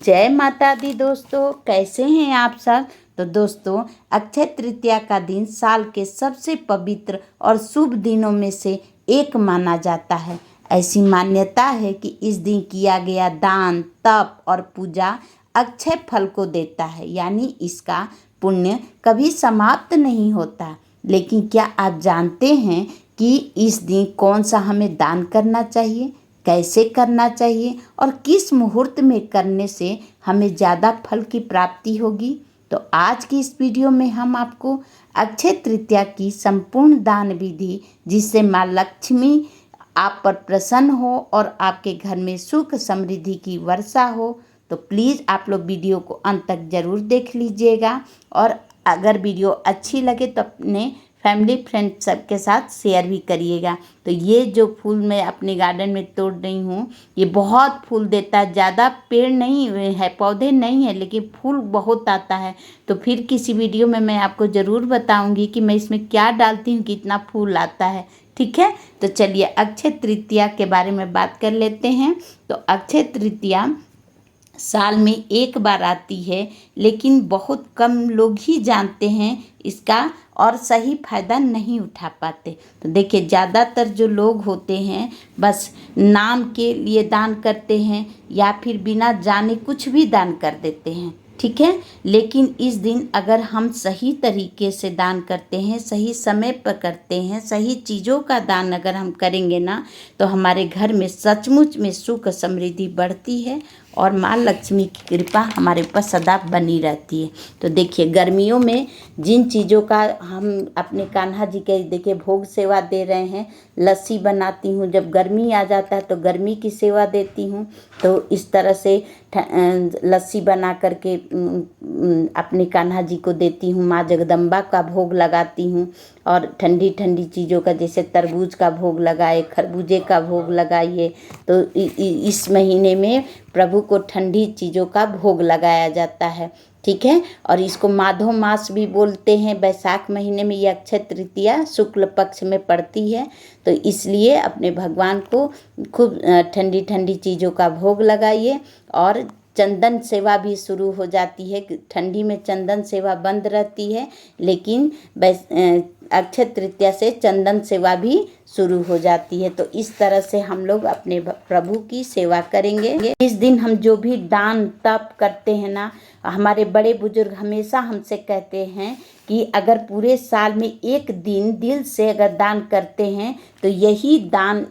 जय माता दी दोस्तों, कैसे हैं आप सब। तो दोस्तों, अक्षय तृतीया का दिन साल के सबसे पवित्र और शुभ दिनों में से एक माना जाता है। ऐसी मान्यता है कि इस दिन किया गया दान, तप और पूजा अक्षय फल को देता है, यानी इसका पुण्य कभी समाप्त नहीं होता। लेकिन क्या आप जानते हैं कि इस दिन कौन सा हमें दान करना चाहिए, कैसे करना चाहिए और किस मुहूर्त में करने से हमें ज़्यादा फल की प्राप्ति होगी। तो आज की इस वीडियो में हम आपको अक्षय तृतीया की संपूर्ण दान विधि, जिससे माँ लक्ष्मी आप पर प्रसन्न हो और आपके घर में सुख समृद्धि की वर्षा हो, तो प्लीज़ आप लोग वीडियो को अंत तक ज़रूर देख लीजिएगा। और अगर वीडियो अच्छी लगे तो अपने फैमिली फ्रेंड सबके साथ शेयर भी करिएगा। तो ये जो फूल मैं अपने गार्डन में तोड़ रही हूँ, ये बहुत फूल देता है। ज़्यादा पेड़ नहीं है, पौधे नहीं है, लेकिन फूल बहुत आता है। तो फिर किसी वीडियो में मैं आपको ज़रूर बताऊँगी कि मैं इसमें क्या डालती हूँ, कितना फूल आता है। ठीक है, तो चलिए अक्षय तृतीया के बारे में बात कर लेते हैं। तो अक्षय तृतीया साल में एक बार आती है, लेकिन बहुत कम लोग ही जानते हैं इसका और सही फायदा नहीं उठा पाते। तो देखिए, ज़्यादातर जो लोग होते हैं बस नाम के लिए दान करते हैं या फिर बिना जाने कुछ भी दान कर देते हैं। ठीक है, लेकिन इस दिन अगर हम सही तरीके से दान करते हैं, सही समय पर करते हैं, सही चीज़ों का दान अगर हम करेंगे ना, तो हमारे घर में सचमुच में सुख समृद्धि बढ़ती है और माँ लक्ष्मी की कृपा हमारे ऊपर सदा बनी रहती है। तो देखिए, गर्मियों में जिन चीज़ों का हम अपने कान्हा जी के देखिए भोग सेवा दे रहे हैं, लस्सी बनाती हूँ। जब गर्मी आ जाता है तो गर्मी की सेवा देती हूँ। तो इस तरह से लस्सी बना करके अपने कान्हा जी को देती हूँ। माँ जगदम्बा का भोग लगाती हूँ और ठंडी ठंडी चीज़ों का, जैसे तरबूज का भोग लगाए, खरबूजे का भोग लगाइए। तो इस महीने में प्रभु को ठंडी चीज़ों का भोग लगाया जाता है। ठीक है, और इसको माधव मास भी बोलते हैं। बैसाख महीने में यह अक्षय तृतीया शुक्ल पक्ष में पड़ती है। तो इसलिए अपने भगवान को खूब ठंडी ठंडी चीज़ों का भोग लगाइए। और चंदन सेवा भी शुरू हो जाती है। ठंडी में चंदन सेवा बंद रहती है, लेकिन अक्षय तृतीया से चंदन सेवा भी शुरू हो जाती है। तो इस तरह से हम लोग अपने प्रभु की सेवा करेंगे। इस दिन हम जो भी दान तप करते हैं ना, हमारे बड़े बुजुर्ग हमेशा हमसे कहते हैं कि अगर पूरे साल में एक दिन दिल से अगर दान करते हैं तो यही दान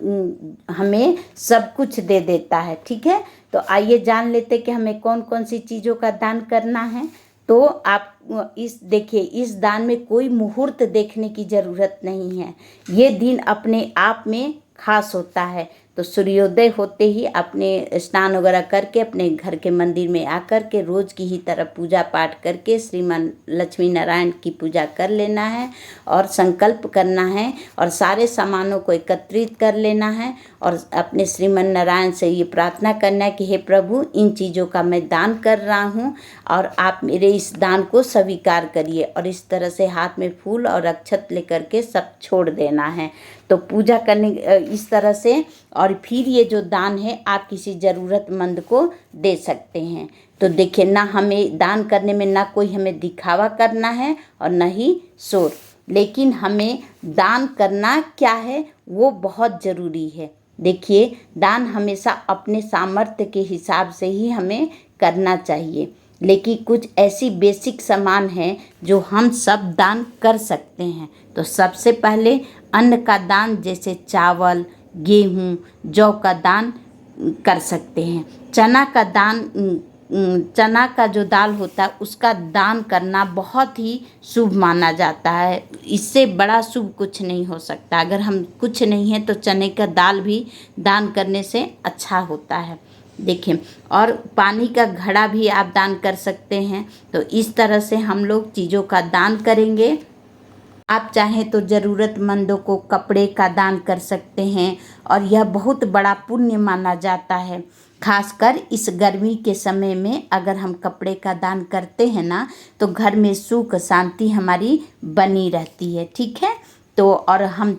हमें सब कुछ दे देता है। ठीक है, तो आइए जान लेते कि हमें कौन कौन सी चीज़ों का दान करना है। तो आप देखिए, इस दान में कोई मुहूर्त देखने की ज़रूरत नहीं है। ये दिन अपने आप में खास होता है। तो सूर्योदय होते ही अपने स्नान वगैरह करके अपने घर के मंदिर में आकर के रोज़ की ही तरह पूजा पाठ करके श्रीमान लक्ष्मी नारायण की पूजा कर लेना है और संकल्प करना है और सारे सामानों को एकत्रित कर लेना है और अपने श्रीमान नारायण से ये प्रार्थना करना है कि हे प्रभु, इन चीज़ों का मैं दान कर रहा हूँ और आप मेरे इस दान को स्वीकार करिए। और इस तरह से हाथ में फूल और अक्षत लेकर के सब छोड़ देना है। तो पूजा करने इस तरह से, और फिर ये जो दान है आप किसी ज़रूरतमंद को दे सकते हैं। तो देखिए, ना हमें दान करने में ना कोई हमें दिखावा करना है और न ही शोर, लेकिन हमें दान करना क्या है वो बहुत ज़रूरी है। देखिए, दान हमेशा अपने सामर्थ्य के हिसाब से ही हमें करना चाहिए, लेकिन कुछ ऐसी बेसिक सामान है जो हम सब दान कर सकते हैं। तो सबसे पहले अन्न का दान, जैसे चावल, गेहूँ, जौ का दान कर सकते हैं। चना का दान, चना का जो दाल होता है उसका दान करना बहुत ही शुभ माना जाता है। इससे बड़ा शुभ कुछ नहीं हो सकता। अगर हम कुछ नहीं है तो चने का दाल भी दान करने से अच्छा होता है। देखिए, और पानी का घड़ा भी आप दान कर सकते हैं। तो इस तरह से हम लोग चीज़ों का दान करेंगे। आप चाहें तो ज़रूरतमंदों को कपड़े का दान कर सकते हैं और यह बहुत बड़ा पुण्य माना जाता है। खासकर इस गर्मी के समय में अगर हम कपड़े का दान करते हैं ना, तो घर में सुख शांति हमारी बनी रहती है। ठीक है, तो और हम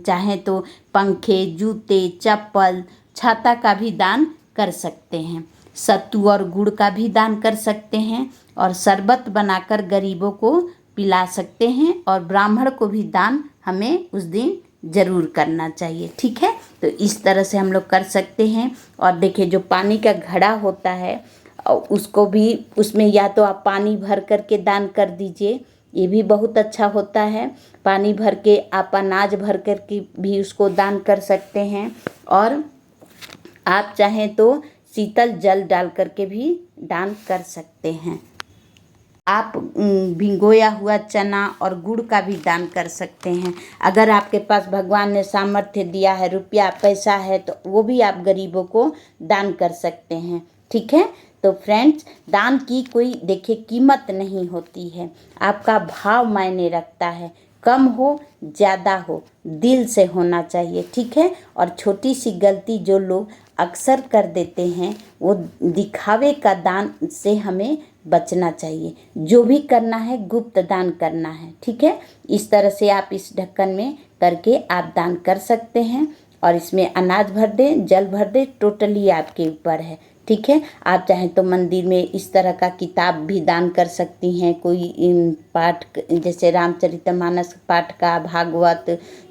चाहें तो पंखे, जूते, चप्पल, छाता का भी दान कर सकते हैं। सत्तू और गुड़ का भी दान कर सकते हैं और शरबत बनाकर गरीबों को पिला सकते हैं और ब्राह्मण को भी दान हमें उस दिन ज़रूर करना चाहिए। ठीक है, तो इस तरह से हम लोग कर सकते हैं। और देखिए जो पानी का घड़ा होता है उसको भी, उसमें या तो आप पानी भर करके दान कर दीजिए, ये भी बहुत अच्छा होता है। पानी भर के आप अनाज भर करके भी उसको दान कर सकते हैं और आप चाहें तो शीतल जल डाल करके भी दान कर सकते हैं। आप भिगोया हुआ चना और गुड़ का भी दान कर सकते हैं। अगर आपके पास भगवान ने सामर्थ्य दिया है, रुपया पैसा है, तो वो भी आप गरीबों को दान कर सकते हैं। ठीक है, तो फ्रेंड्स दान की कोई देखिए कीमत नहीं होती है, आपका भाव मायने रखता है। कम हो ज़्यादा हो, दिल से होना चाहिए। ठीक है, और छोटी सी गलती जो लोग अक्सर कर देते हैं वो दिखावे का दान से हमें बचना चाहिए। जो भी करना है गुप्त दान करना है। ठीक है, इस तरह से आप इस ढक्कन में करके आप दान कर सकते हैं और इसमें अनाज भर दें, जल भर दें, टोटली आपके ऊपर है। ठीक है, आप चाहें तो मंदिर में इस तरह का किताब भी दान कर सकती हैं। कोई पाठ जैसे रामचरितमानस पाठ का, भागवत,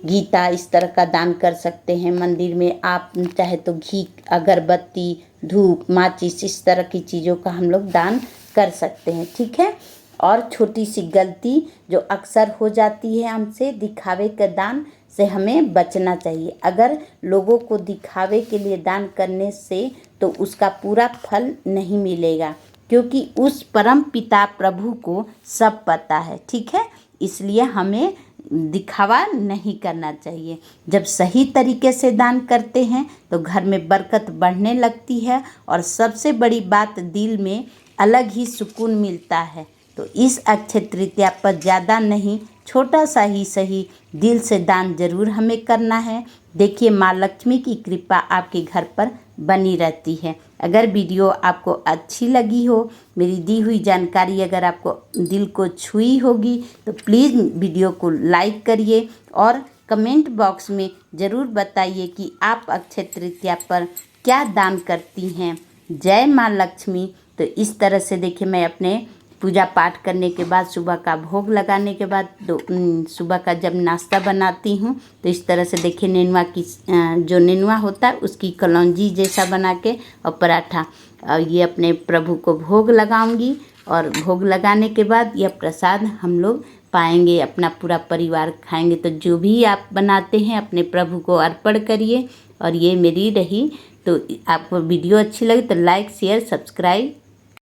गीता, इस तरह का दान कर सकते हैं। मंदिर में आप चाहे तो घी, अगरबत्ती, धूप, माचिस, इस तरह की चीज़ों का हम लोग दान कर सकते हैं। ठीक है, और छोटी सी गलती जो अक्सर हो जाती है हमसे, दिखावे के दान से हमें बचना चाहिए। अगर लोगों को दिखावे के लिए दान करने से तो उसका पूरा फल नहीं मिलेगा, क्योंकि उस परम पिता प्रभु को सब पता है। ठीक है, इसलिए हमें दिखावा नहीं करना चाहिए। जब सही तरीके से दान करते हैं तो घर में बरकत बढ़ने लगती है और सबसे बड़ी बात, दिल में अलग ही सुकून मिलता है। तो इस अक्षय तृतीया पर ज़्यादा नहीं, छोटा सा ही सही, दिल से दान जरूर हमें करना है। देखिए माँ लक्ष्मी की कृपा आपके घर पर बनी रहती है। अगर वीडियो आपको अच्छी लगी हो, मेरी दी हुई जानकारी अगर आपको दिल को छुई होगी, तो प्लीज़ वीडियो को लाइक करिए और कमेंट बॉक्स में ज़रूर बताइए कि आप अक्षय तृतीया पर क्या दान करती हैं। जय माँ लक्ष्मी। तो इस तरह से देखिए मैं अपने पूजा पाठ करने के बाद, सुबह का भोग लगाने के बाद, सुबह का जब नाश्ता बनाती हूँ तो इस तरह से देखिए नेनुआ की, जो नेनुआ होता है उसकी कलौंजी जैसा बना के और पराठा, और ये अपने प्रभु को भोग लगाऊंगी। और भोग लगाने के बाद यह प्रसाद हम लोग पाएंगे, अपना पूरा परिवार खाएंगे। तो जो भी आप बनाते हैं अपने प्रभु को अर्पण करिए। और ये मेरी रही, तो आपको वीडियो अच्छी लगी तो लाइक, शेयर, सब्सक्राइब